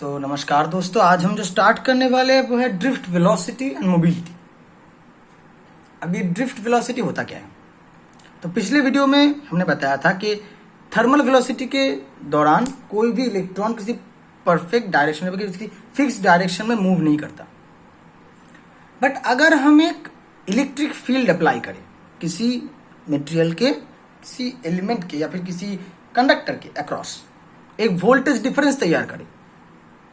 तो नमस्कार दोस्तों, आज हम जो स्टार्ट करने वाले हैं वो है ड्रिफ्ट वेलोसिटी एंड मोबिलिटी। अब ये ड्रिफ्ट वेलोसिटी होता क्या है? तो पिछले वीडियो में हमने बताया था कि थर्मल वेलोसिटी के दौरान कोई भी इलेक्ट्रॉन किसी परफेक्ट डायरेक्शन में, किसी फिक्स डायरेक्शन में मूव नहीं करता। बट अगर हम एक इलेक्ट्रिक फील्ड अप्लाई करें किसी मटेरियल के, किसी एलिमेंट के या फिर किसी कंडक्टर के अक्रॉस, एक वोल्टेज डिफरेंस तैयार करें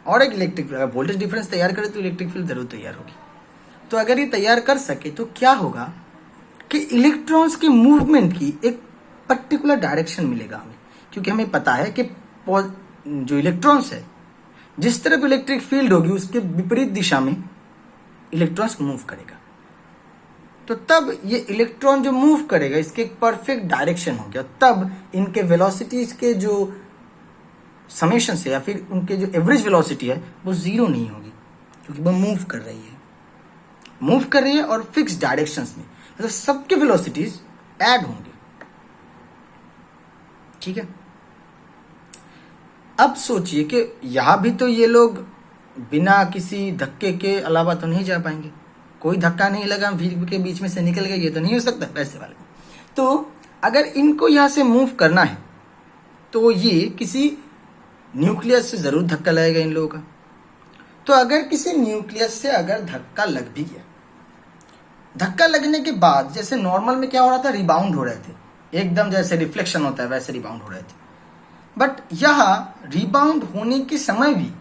और एक इलेक्ट्रिक फील्ड, वोल्टेज डिफरेंस तैयार करें तो इलेक्ट्रिक फील्ड जरूर तैयार होगी। तो अगर ये तैयार कर सके तो क्या होगा कि इलेक्ट्रॉन्स के मूवमेंट की एक पर्टिकुलर डायरेक्शन मिलेगा हमें, क्योंकि हमें पता है कि जो इलेक्ट्रॉन्स है, जिस तरफ इलेक्ट्रिक फील्ड होगी उसके विपरीत दिशा में इलेक्ट्रॉन्स मूव करेगा। तो तब ये इलेक्ट्रॉन जो मूव करेगा इसके एक परफेक्ट डायरेक्शन हो गया, तब इनके वेलोसिटीज के जो समेशन से या फिर उनके जो एवरेज वेलोसिटी है वो जीरो नहीं होगी, क्योंकि वो मूव कर रही है और फिक्स डायरेक्शंस में, मतलब सबके वेलोसिटीज ऐड होंगे। ठीक है, अब सोचिए कि यहां भी तो ये लोग बिना किसी धक्के के अलावा तो नहीं जा पाएंगे, कोई धक्का नहीं लगा भीड़ के बीच में से निकल गए, ये तो नहीं हो सकता वैसे वाले। तो अगर इनको यहां से मूव करना है तो ये किसी न्यूक्लियस से जरूर धक्का लगेगा इन लोगों का। तो अगर किसी न्यूक्लियस से अगर धक्का लग भी गया, धक्का लगने के बाद जैसे नॉर्मल में क्या हो रहा था, रिबाउंड हो रहे थे, एकदम जैसे रिफ्लेक्शन होता है वैसे रिबाउंड हो रहे थे। बट यहां रिबाउंड होने के समय भी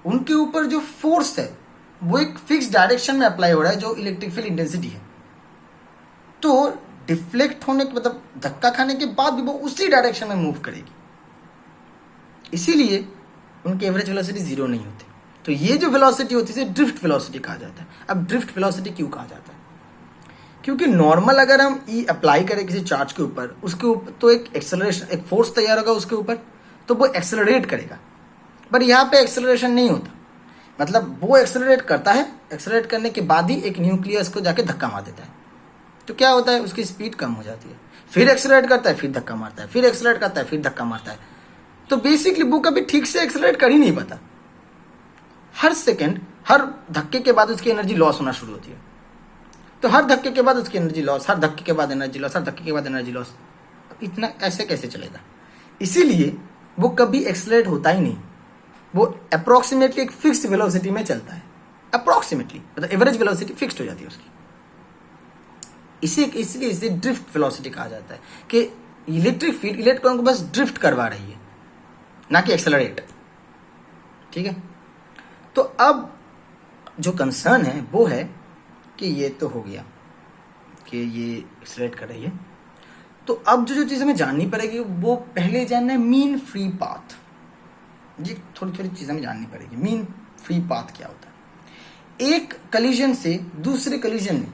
उनके ऊपर जो फोर्स है वो एक फिक्स डायरेक्शन में अप्लाई हो रहा है, जो इलेक्ट्रिक फील्ड इंटेंसिटी है। तो डिफ्लेक्ट होने के मतलब धक्का खाने के बाद भी वो उसी डायरेक्शन में मूव करेगी, इसीलिए उनकी एवरेज वेलोसिटी जीरो नहीं होती। तो ये जो वेलोसिटी होती है इसे ड्रिफ्ट वेलोसिटी कहा जाता है। अब ड्रिफ्ट वेलोसिटी क्यों कहा जाता है? क्योंकि नॉर्मल अगर हम ई अप्लाई करें किसी चार्ज के ऊपर, उसके ऊपर तो एक एक्सेलरेशन, एक फोर्स तैयार होगा उसके ऊपर, तो वो एक्सेलरेट करेगा। पर यहाँ पे एक्सेलरेशन नहीं होता, मतलब वो एक्सेलरेट करता है, एक्सेलरेट करने के बाद ही एक न्यूक्लियस को जाके धक्का मार देता है। तो क्या होता है, उसकी स्पीड कम हो जाती है, फिर एक्सेलरेट करता है, फिर धक्का मारता है, फिर एक्सेलरेट करता है, फिर धक्का मारता है। तो बेसिकली वो कभी ठीक से एक्सेलरेट कर ही नहीं पाता। हर सेकंड, हर धक्के के बाद उसकी एनर्जी लॉस होना शुरू होती है। तो हर धक्के के बाद उसकी एनर्जी लॉस, हर धक्के के बाद एनर्जी लॉस, हर धक्के के बाद एनर्जी लॉस। इतना ऐसे कैसे चलेगा? इसीलिए वो कभी एक्सेलरेट होता ही नहीं, वो अप्रोक्सीमेटली एक फिक्स्ड वेलोसिटी में चलता है। अप्रोक्सीमेटली मतलब एवरेज वेलोसिटी फिक्स्ड हो जाती है उसकी। इसलिए इसे ड्रिफ्ट वेलोसिटी कहा जाता है कि इलेक्ट्रिक फील्ड इलेक्ट्रॉन को बस ड्रिफ्ट करवा रही है, ना कि एक्सेलरेट। ठीक है, तो अब जो कंसर्न है वो है कि ये तो हो गया कि ये एक्सेलरेट कर रही है। तो अब जो चीज़ हमें जाननी पड़ेगी वो पहले जानना है मीन फ्री पाथ। ये थोड़ी थोड़ी चीज़ हमें जाननी पड़ेगी। मीन फ्री पाथ क्या होता है? एक कलिजन से दूसरे कलिजन में,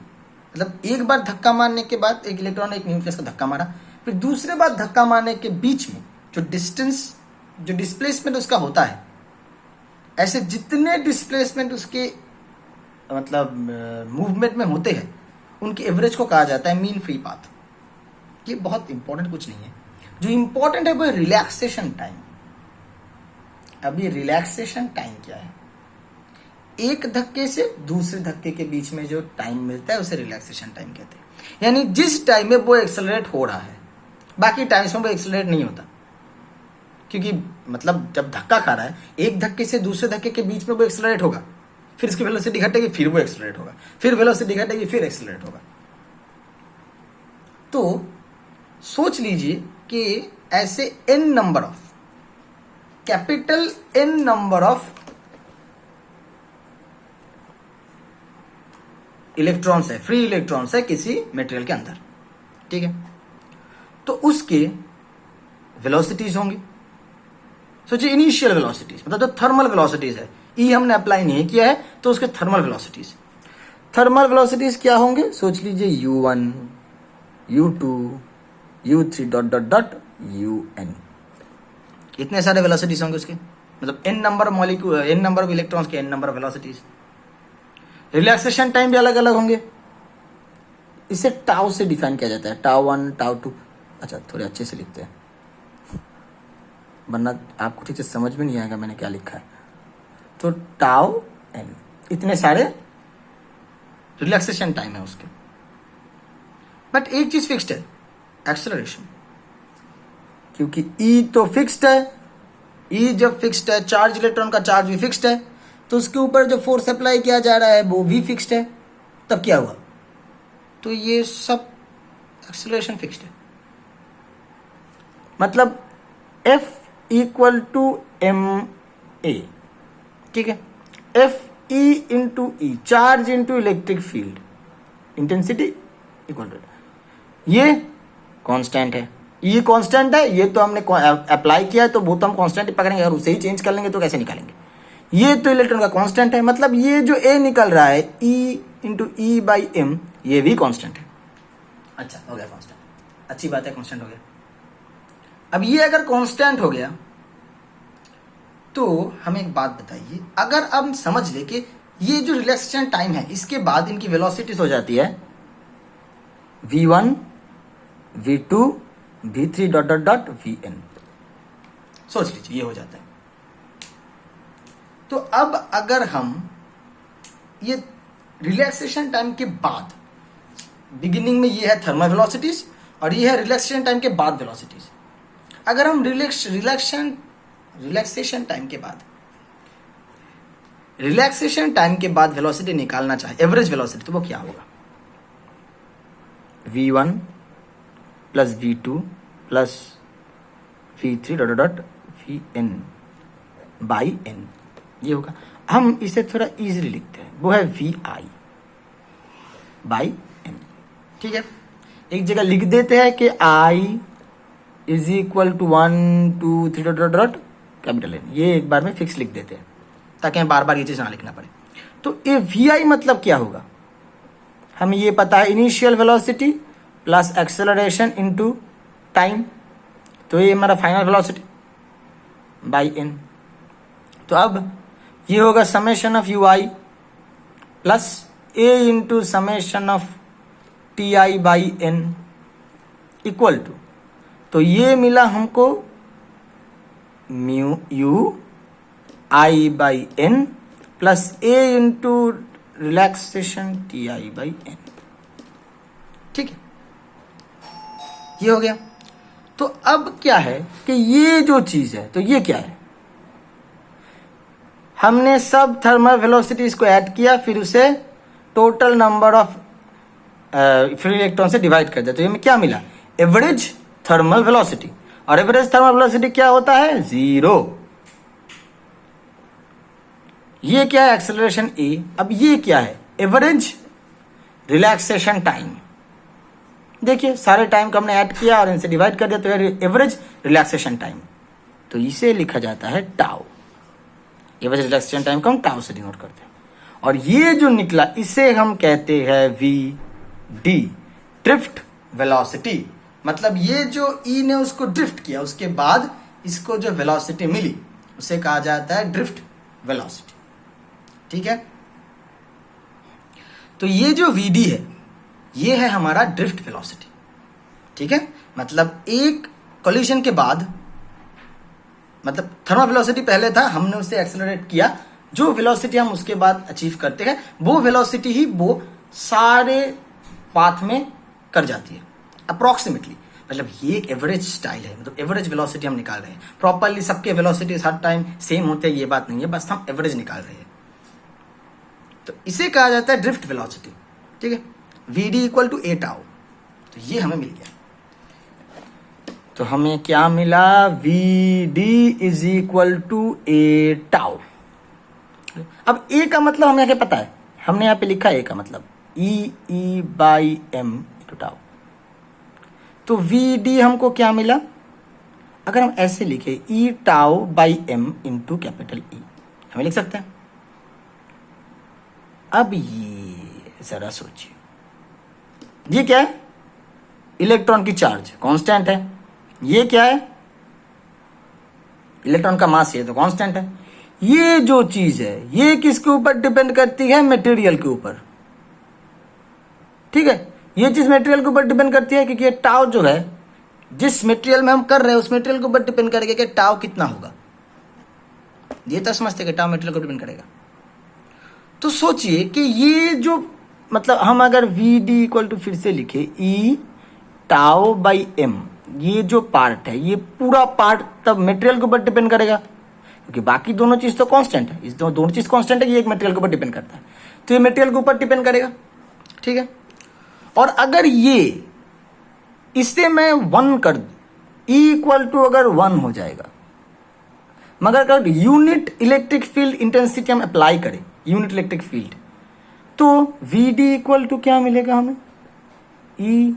मतलब एक बार धक्का मारने के बाद एक इलेक्ट्रॉन एक न्यूक्लियस का धक्का मारा, फिर दूसरे बार धक्का मारने के बीच में जो डिस्टेंस, जो डिस्प्लेसमेंट उसका होता है, ऐसे जितने डिस्प्लेसमेंट उसके मतलब मूवमेंट में होते हैं उनकी एवरेज को कहा जाता है मीन फ्री पाथ। ये बहुत इंपॉर्टेंट कुछ नहीं है, जो इंपॉर्टेंट है वो रिलैक्सेशन टाइम। अब ये रिलैक्सेशन टाइम क्या है? एक धक्के से दूसरे धक्के के बीच में जो टाइम मिलता है उसे रिलैक्सेशन टाइम कहते हैं। यानी जिस टाइम में वो एक्सेलरेट हो रहा है, बाकी टाइम्स में वो एक्सेलरेट नहीं होता, क्योंकि मतलब जब धक्का खा रहा है एक धक्के से दूसरे धक्के के बीच में वो एक्सेलरेट होगा, फिर इसकी वेलोसिटी घटेगी, फिर वो एक्सेलरेट होगा, फिर वेलोसिटी घटेगी, फिर एक्सेलरेट होगा। तो सोच लीजिए कि ऐसे n number of, capital N number of electrons है, फ्री इलेक्ट्रॉन्स है किसी मटेरियल के अंदर। ठीक है, तो उसके वेलोसिटीज होंगे। सोचिए इनिशियल वेलोसिटीज, मतलब जो थर्मल वेलोसिटीज है, ई हमने अप्लाई नहीं किया है तो उसके थर्मल वेलोसिटीज, थर्मल वेलोसिटीज क्या होंगे? सोच लीजिए u1, u2, u3 dot dot dot un। इतने सारे वेलोसिटीज होंगे उसके, मतलब n number molecule, n number of electrons के n number of velocities. Relaxation time भी अलग अलग होंगे। इसे टाउ से डिफाइन किया जाता है, टाउ1, टाउ2। अच्छा, थोड़े अच्छे से लिखते हैं वरना आपको ठीक से समझ में नहीं आएगा मैंने क्या लिखा है। तो टाउ एन, इतने सारे रिलैक्सेशन टाइम है उसके। बट एक चीज फिक्स्ड है, एक्सेलरेशन, क्योंकि ई तो फिक्स्ड है। ई जब फिक्स्ड है, चार्ज इलेक्ट्रॉन का चार्ज भी फिक्स्ड है, तो उसके ऊपर जो फोर्स अप्लाई किया जा रहा है वो भी फिक्स्ड है। तब क्या हुआ, तो ये सब एक्सेलरेशन फिक्स्ड है। मतलब F equal to M A, ठीक है। F E into E, charge into electric field, intensity equal to, ये कांस्टेंट है, ये कांस्टेंट है। ये तो हमने अप्लाई किया है तो वो तो हम कांस्टेंट ही पकड़ेंगे, अगर उसे ही चेंज कर लेंगे तो कैसे निकालेंगे। ये तो इलेक्ट्रॉन का कांस्टेंट है, मतलब ये जो ए निकल रहा है E into E by M, ये भी कांस्टेंट है। अच्छा, हो गया कांस्टेंट, अच्छी बात है, कांस्टेंट हो गया। अब ये अगर कांस्टेंट हो गया तो हमें एक बात बताइए, अगर हम समझ ले कि ये जो रिलैक्सेशन टाइम है इसके बाद इनकी वेलोसिटीज हो जाती है v1 v2 v3 dot dot dot vn, सोच लीजिए ये हो जाता है। तो अब अगर हम ये रिलैक्सेशन टाइम के बाद, बिगिनिंग में ये है थर्मल वेलोसिटीज और ये है रिलैक्सेशन टाइम के बाद वेलोसिटीज, अगर हम रिलैक्सेशन टाइम के बाद वेलोसिटी निकालना चाहे, एवरेज वेलोसिटी, तो वो क्या होगा, v1 plus v2 plus v3 dot dot vn by n, ये होगा। हम इसे थोड़ा इजीली लिखते हैं, वो है vi बाई n, ठीक है। एक जगह लिख देते हैं कि i is equal to 1 2 3 dot dot dot capital N, ये एक बार में फिक्स लिख देते हैं ताकि हमें बार बार ये चीज ना लिखना पड़े। तो ये vi मतलब क्या होगा, हमें ये पता है, initial velocity plus acceleration into time, तो ये हमारा फाइनल वेलोसिटी बाई n। तो अब ये होगा summation of ui plus a into summation of ti by n equal to, तो ये मिला हमको mu U I by N plus A into relaxation T I by N, ठीक है, ये हो गया। तो अब क्या है कि ये जो चीज है, तो ये क्या है, हमने सब थर्मल वेलोसिटीज को ऐड किया, फिर उसे total number of free electron से डिवाइड कर दिया, तो ये में क्या मिला, एवरेज थर्मल वेलोसिटी। और एवरेज थर्मल वेलोसिटी क्या होता है, 0। ये क्या है, एक्सेलरेशन ए। अब ये क्या है, एवरेज रिलैक्सेशन टाइम। देखिए सारे टाइम को हमने ऐड किया और इनसे डिवाइड कर दिया, तो एवरेज रिलैक्सेशन टाइम, तो इसे लिखा जाता है टाउ। एवरेज रिलैक्सेशन टाइम को हम टाउ से डिनोट करते हैं। और ये जो निकला इसे हम कहते हैं वी डी, ड्रिफ्ट वेलोसिटी। मतलब ये जो ई ने उसको ड्रिफ्ट किया, उसके बाद इसको जो वेलोसिटी मिली उसे कहा जाता है ड्रिफ्ट वेलोसिटी, ठीक है। तो ये जो वीडी है ये है हमारा ड्रिफ्ट वेलोसिटी, ठीक है। मतलब एक कोलिजन के बाद, मतलब थर्मल वेलोसिटी पहले था, हमने उसे एक्सेलरेट किया, जो वेलोसिटी हम उसके बाद अचीव करते हैं वो वेलोसिटी ही वो सारे पाथ में कर जाती है अप्रोक्सीमेटली। मतलब ये एक एवरेज स्टाइल है, मतलब एवरेज वेलोसिटी हम निकाल रहे हैं। प्रॉपरली सबके वेलोसिटी हर टाइम सेम होते हैं ये बात नहीं है, बस हम एवरेज निकाल रहे हैं, तो इसे कहा जाता है ड्रिफ्ट वेलोसिटी, ठीक है। VD equal to A tau, तो ये हमें मिल गया। तो हमें क्या मिला, V D is equal to A tau. अब ए का मतलब हमें क्या पता है, हमने यहाँ पे लिखा है ए का मतलब E by M into tau. तो वी डी हमको क्या मिला, अगर हम ऐसे लिखे E tau by M into capital E, हमें लिख सकते हैं। अब ये जरा सोचिए, ये क्या है, इलेक्ट्रॉन की चार्ज कांस्टेंट है। ये क्या है, इलेक्ट्रॉन का मास, ये तो कांस्टेंट है। ये जो चीज है ये किसके ऊपर डिपेंड करती है, मटेरियल के ऊपर, ठीक है। ये चीज मटेरियल के ऊपर डिपेंड करती है क्योंकि ये टाउ जो है, जिस मटेरियल में हम कर रहे हैं उस मटेरियल के ऊपर डिपेंड करेगा कि टाउ कितना होगा। ये तो समझते कि टाउ मेटेरियल को डिपेंड करेगा। तो सोचिए कि ये जो मतलब हम अगर वी डी इक्वल टू फिर से लिखे ई टाउ बाई एम, ये जो पार्ट है ये पूरा पार्ट तब मटेरियल के ऊपर डिपेंड करेगा, क्योंकि बाकी दोनों चीज तो कांस्टेंट है, इस दोनों चीज कांस्टेंट है, ये एक मटेरियल के ऊपर डिपेंड करता है, तो ये मटेरियल के ऊपर डिपेंड करेगा। ठीक है, और अगर ये इसे मैं 1 कर दूं, E इक्वल टू अगर 1 हो जाएगा, मगर अगर यूनिट इलेक्ट्रिक फील्ड इंटेंसिटी हम अप्लाई करें, यूनिट इलेक्ट्रिक फील्ड, तो वी डी इक्वल टू क्या मिलेगा हमें, ई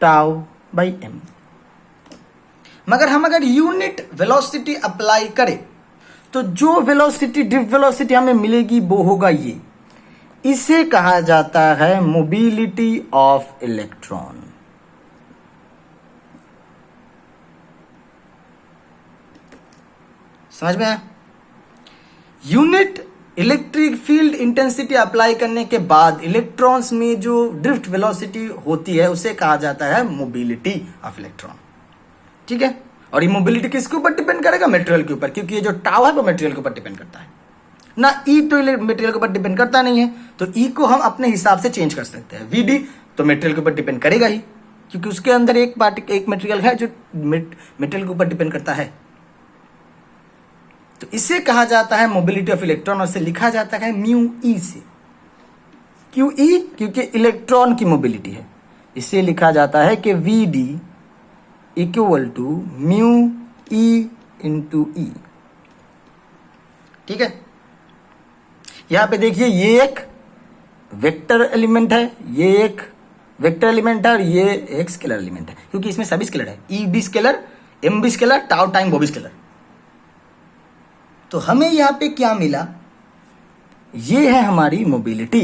टाउ बाई एम। मगर हम अगर यूनिट वेलोसिटी अप्लाई करें तो जो वेलोसिटी ड्रिफ्ट वेलोसिटी हमें मिलेगी वो होगा ये, इसे कहा जाता है मोबिलिटी ऑफ इलेक्ट्रॉन। समझ में आया? Unit electric field intensity apply करने के बाद इलेक्ट्रॉन्स में जो ड्रिफ्ट वेलोसिटी होती है उसे कहा जाता है मोबिलिटी ऑफ इलेक्ट्रॉन। ठीक है, और ये मोबिलिटी किसके ऊपर डिपेंड करेगा, मटेरियल के ऊपर, क्योंकि ये जो टाउ है वो मटेरियल के ऊपर डिपेंड करता है ना, ई तो मटेरियल के ऊपर डिपेंड करता नहीं है, तो ई को हम अपने हिसाब से चेंज कर सकते हैं। वी डी तो मटेरियल के ऊपर डिपेंड करेगा ही, क्योंकि उसके अंदर एक मटेरियल है जो मटेरियल के ऊपर डिपेंड करता है। तो इसे कहा जाता है मोबिलिटी ऑफ इलेक्ट्रॉन, और इसे लिखा जाता है म्यू ई से। क्यों ई? क्योंकि इलेक्ट्रॉन की मोबिलिटी है। इसे लिखा जाता है कि V D equal to mu E into E. ठीक है, यहां पे देखिए ये एक वेक्टर एलिमेंट है, ये एक वेक्टर एलिमेंट है, और ये एक स्केलर एलिमेंट है, क्योंकि इसमें सभी स्केलर है, ई भी स्केलर, एम भी स्केलर, टाउ टाइम वो भी स्केलर। तो हमें यहां पे क्या मिला, ये है हमारी मोबिलिटी,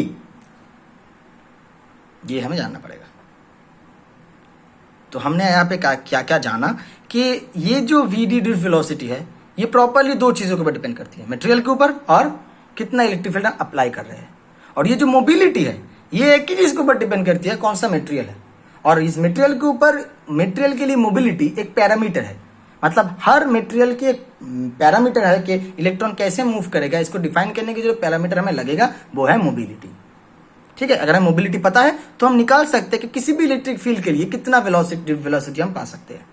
ये हमें जानना पड़ेगा। तो हमने यहाँ पे क्या क्या जाना कि ये जो वी डी ड्रिफ्ट वेलोसिटी है ये प्रॉपरली 2 चीजों के ऊपर डिपेंड करती है, मटेरियल के ऊपर और कितना इलेक्ट्रिक फील्ड अप्लाई कर रहे हैं। और ये जो मोबिलिटी है ये एक ही चीज के ऊपर डिपेंड करती है, कौन सा मटेरियल है। और इस मटेरियल के ऊपर, मटेरियल के लिए मोबिलिटी एक पैरामीटर है, मतलब हर मटेरियल के एक पैरामीटर है कि इलेक्ट्रॉन कैसे मूव करेगा, इसको डिफाइन करने की जो पैरामीटर हमें लगेगा वो है मोबिलिटी। ठीक है, अगर हमें मोबिलिटी पता है तो हम निकाल सकते हैं कि किसी भी इलेक्ट्रिक फील्ड के लिए कितना वेलोसिटी हम पा सकते हैं।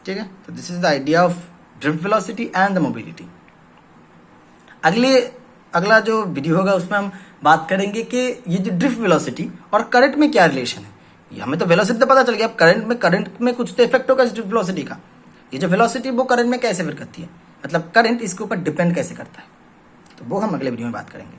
ठीक है, तो this is the idea of drift velocity and the mobility. अगला जो वीडियो होगा उसमें हम बात करेंगे कि ये जो ड्रिफ्ट वेलोसिटी और करंट में क्या रिलेशन है। ये हमें तो वेलोसिटी तो पता चल गया, अब करंट में कुछ तो इफेक्ट होगा इस ड्रिफ्ट वेलोसिटी का। ये जो वेलोसिटी वो करंट में कैसे इफेक्ट करती है, मतलब करंट इसके ऊपर डिपेंड कैसे करता है, तो वो हम अगले वीडियो में बात करेंगे।